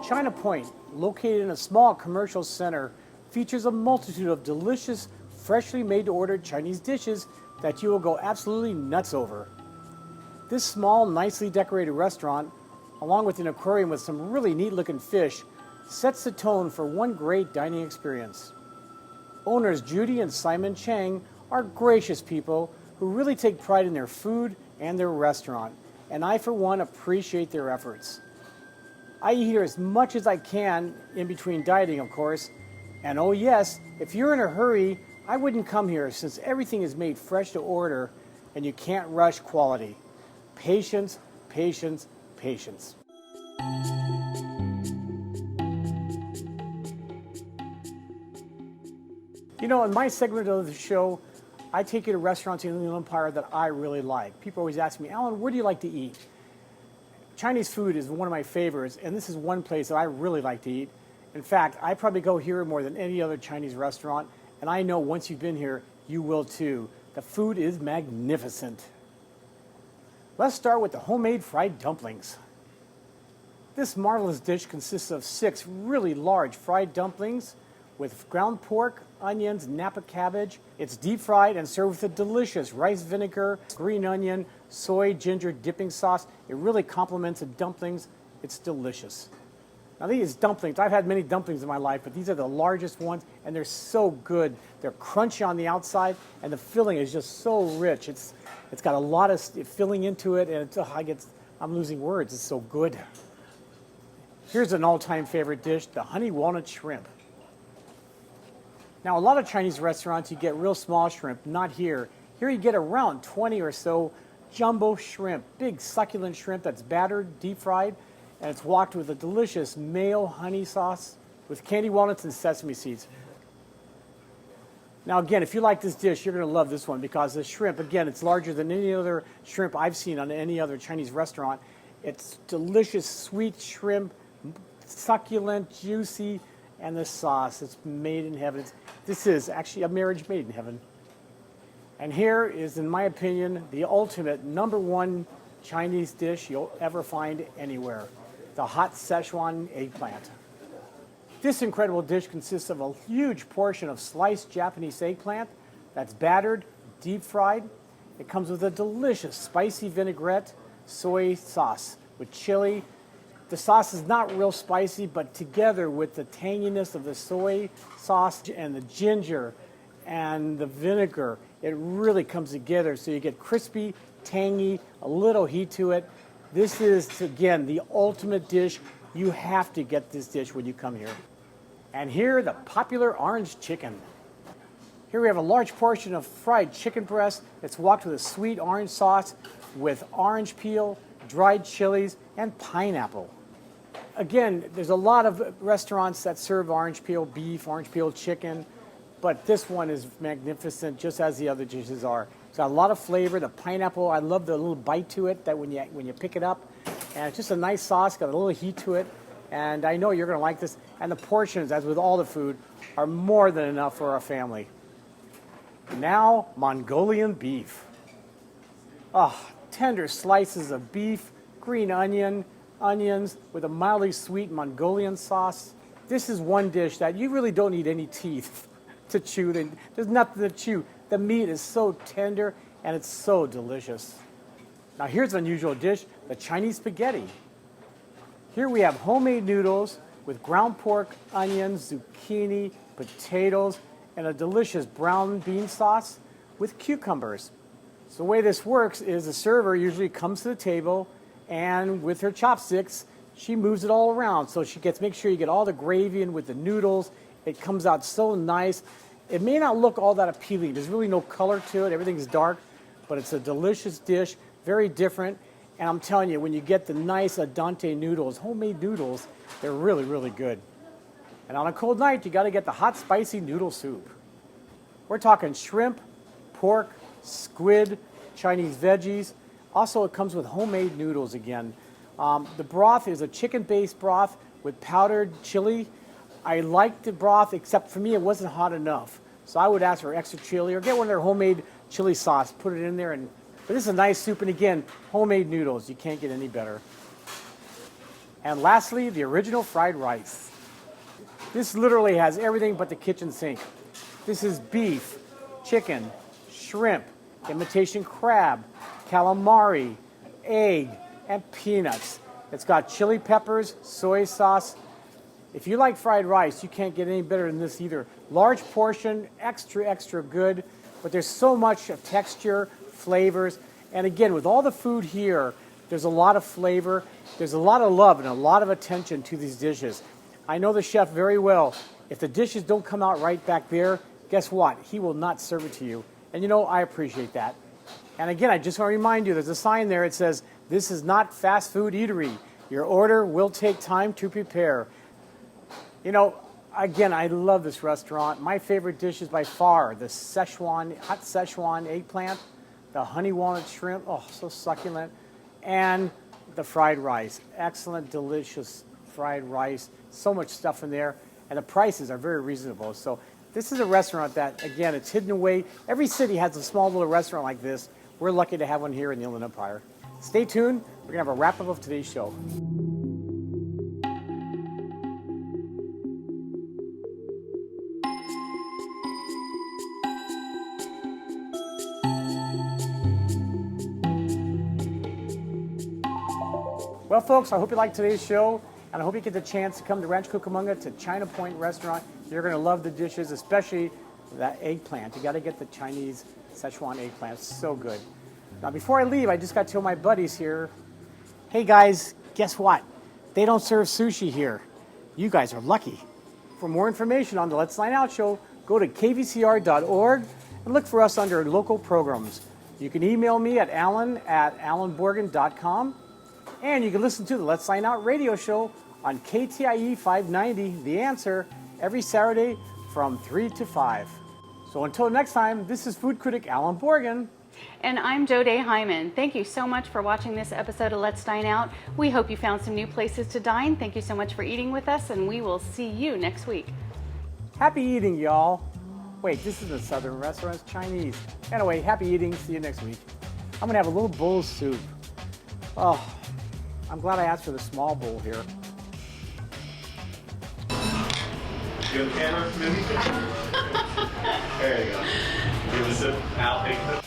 China Point, located in a small commercial center, features a multitude of delicious, freshly made-to-order Chinese dishes that you will go absolutely nuts over. This small, nicely decorated restaurant, along with an aquarium with some really neat-looking fish, sets the tone for one great dining experience. Owners Judy and Simon Chang are gracious people who really take pride in their food and their restaurant, and I, for one, appreciate their efforts. I eat here as much as I can in between dieting, of course, and oh yes, if you're in a hurry, I wouldn't come here since everything is made fresh to order and you can't rush quality. Patience, patience, patience. You know, in my segment of the show, I take you to restaurants in the Inland Empire that I really like. People always ask me, Alan, where do you like to eat? Chinese food is one of my favorites, and this is one place that I really like to eat. In fact, I probably go here more than any other Chinese restaurant, and I know once you've been here, you will too. The food is magnificent. Let's start with the homemade fried dumplings. This marvelous dish consists of 6 really large fried dumplings with ground pork, onions, Napa cabbage. It's deep fried and served with a delicious rice vinegar, green onion, soy, ginger dipping sauce. It really complements the dumplings. It's delicious. Now these dumplings, I've had many dumplings in my life, but these are the largest ones, and they're so good. They're crunchy on the outside, and the filling is just so rich. It's got a lot of filling into it, and I'm losing words. It's so good. Here's an all-time favorite dish, the Honey Walnut Shrimp. Now, a lot of Chinese restaurants, you get real small shrimp, not here. Here you get around 20 or so jumbo shrimp, big succulent shrimp that's battered, deep fried, and it's walked with a delicious mayo honey sauce with candy walnuts and sesame seeds. Now, again, if you like this dish, you're going to love this one because the shrimp, again, it's larger than any other shrimp I've seen on any other Chinese restaurant. It's delicious, sweet shrimp, succulent, juicy, and the sauce, it's made in heaven. This is actually a marriage made in heaven. And here is, in my opinion, the ultimate #1 Chinese dish you'll ever find anywhere, the hot Szechwan Eggplant. This incredible dish consists of a huge portion of sliced Japanese eggplant that's battered, deep fried. It comes with a delicious spicy vinaigrette soy sauce with chili. The sauce is not real spicy, but together with the tanginess of the soy sauce and the ginger and the vinegar, it really comes together. So you get crispy, tangy, a little heat to it. This is, again, the ultimate dish. You have to get this dish when you come here. And here, the popular orange chicken. Here we have a large portion of fried chicken breast that's walked with a sweet orange sauce with orange peel, dried chilies, and pineapple. Again, there's a lot of restaurants that serve orange peel beef, orange peel chicken, but this one is magnificent, just as the other dishes are. It's got a lot of flavor. The pineapple, I love the little bite to it that when you pick it up, and it's just a nice sauce, got a little heat to it, and I know you're going to like this. And the portions, as with all the food, are more than enough for our family. Now, Mongolian beef. Tender slices of beef, green onions with a mildly sweet Mongolian sauce. This is one dish that you really don't need any teeth to chew. There's nothing to chew. The meat is so tender and it's so delicious. Now here's an unusual dish, the Chinese spaghetti. Here we have homemade noodles with ground pork, onions, zucchini, potatoes, and a delicious brown bean sauce with cucumbers. So the way this works is the server usually comes to the table, and with her chopsticks, she moves it all around. So make sure you get all the gravy in with the noodles. It comes out so nice. It may not look all that appealing. There's really no color to it. Everything's dark, but it's a delicious dish, very different. And I'm telling you, when you get the nice al dente noodles, homemade noodles, they're really, really good. And on a cold night, you got to get the hot, spicy noodle soup. We're talking shrimp, pork, squid, Chinese veggies. Also, it comes with homemade noodles again. The broth is a chicken-based broth with powdered chili. I like the broth, except for me, it wasn't hot enough. So I would ask for extra chili or get one of their homemade chili sauce, put it in there. But this is a nice soup, and again, homemade noodles. You can't get any better. And lastly, the original fried rice. This literally has everything but the kitchen sink. This is beef, chicken, shrimp, imitation crab, calamari, egg, and peanuts. It's got chili peppers, soy sauce. If you like fried rice, you can't get any better than this either. Large portion, extra, extra good, but there's so much of texture, flavors, and again, with all the food here, there's a lot of flavor, there's a lot of love and a lot of attention to these dishes. I know the chef very well. If the dishes don't come out right back there, guess what? He will not serve it to you. And you know, I appreciate that. And again, I just want to remind you, there's a sign there. It says, this is not fast food eatery. Your order will take time to prepare. You know, again, I love this restaurant. My favorite dish is by far the hot Szechwan eggplant, the honey walnut shrimp, oh, so succulent, and the fried rice. Excellent, delicious fried rice. So much stuff in there, and the prices are very reasonable. So this is a restaurant that, again, it's hidden away. Every city has a small little restaurant like this. We're lucky to have one here in the Inland Empire. Stay tuned. We're going to have a wrap-up of today's show. Well, folks, I hope you liked today's show, and I hope you get the chance to come to Rancho Cucamonga to China Point Restaurant. You're going to love the dishes, especially that eggplant. You got to get the Chinese Szechwan eggplant. It's so good. Now, before I leave, I just got to tell my buddies here, hey guys, guess what? They don't serve sushi here. You guys are lucky. For more information on the Let's Dine Out show, go to kvcr.org and look for us under local programs. You can email me at alan@alanborgen.com. And you can listen to the Let's Dine Out radio show on KTIE 590, The Answer, every Saturday from 3 to 5. So until next time, this is food critic Alan Borgen. And I'm Jo Day Hyman. Thank you so much for watching this episode of Let's Dine Out. We hope you found some new places to dine. Thank you so much for eating with us, and we will see you next week. Happy eating, y'all. Wait, this isn't a Southern restaurant, it's Chinese. Anyway, happy eating. See you next week. I'm going to have a little bowl of soup. Oh, I'm glad I asked for the small bowl here. You have a camera, Mindy? There you go. Give us a out.